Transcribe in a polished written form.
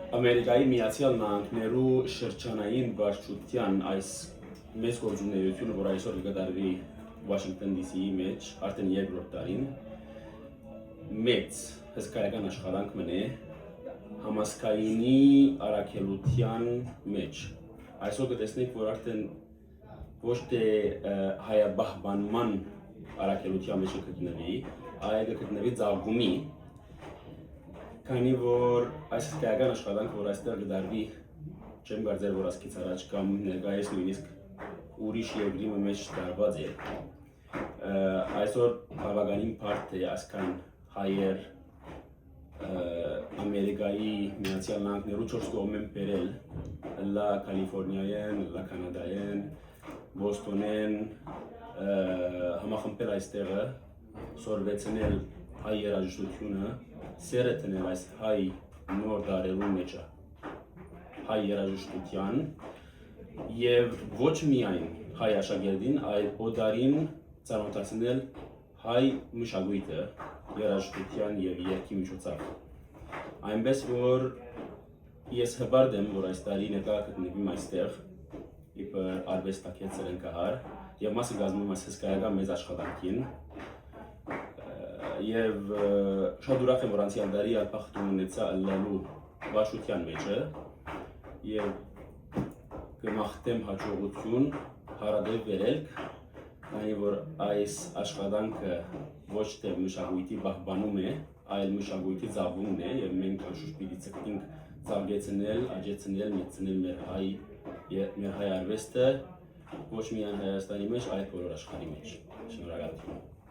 Ամերիկայի Միացյալ Նահանգներու շրջանային վարչության այս մեծ գործունեությունը, որ այսօր կդարվի Վաշինգտոն DC-ի մեջ, արդեն երկրորդ տարին, մեծ հսկայական աշխատանք մնե համասկայինի առաքելության մեջ։ Այսօր կտեսնենք, որ արդեն ոչ թե հայաբահբանման առաքելության մեջ կգտնվի, այլ կգտնվի ծաղկումի, քանի որ այս հսկայական աշխատանքը, որ այստեղ կդարվի, չեմ կարծեր, որ ասկից առաջ կամ ներկայիս նույնիսկ ուրիշ երկրի մեջ դարված է։ Այսօր բավականին բարդ է ասկան հայեր Ամերիկայի Միացյալ Նահանգներու 4 կողմեն բերել, լա Կալիֆորնիայեն, լա Կանադայեն, Բոստոնեն, համախմբել այստեղը, սորվեցնել հայ երաժշտությունը, սերը տնել այս հայ նոր դարերուն մեջը, հայ երաժշտության և ոչ միայն հայ աշակերտին, այլ օդարին ծանոթացնել հայ մշակույթը երաժշտության և երգի միջոցով։ Այնպես որ ես հպարտ եմ, որ այս տարի ներկա գտնվեմ այստեղ, իբր արվեստագետ սրընկահար, և մասը կազմում այս հսկայական մեծ աշխատանքին, և շատ ուրախ եմ, որ անցյալ տարի բախտում ունեցա ըլլալու վարչության մեջը, և կմաղթեմ հաջողություն, հարադեպ վերելք, քանի որ այս աշխատանքը ոչ թե մշակույթի պահպանում է, այլ մշակույթի ծաղկումն է, և մենք անշուշտ պիտի ցկտենք ծաղկեցնել, աճեցնել, մեծցնել մեր հայ արվեստը, ոչ միայն Հայաստանի մեջ, այլ բոլոր աշխարհի մեջ։ Շնորհակալություն։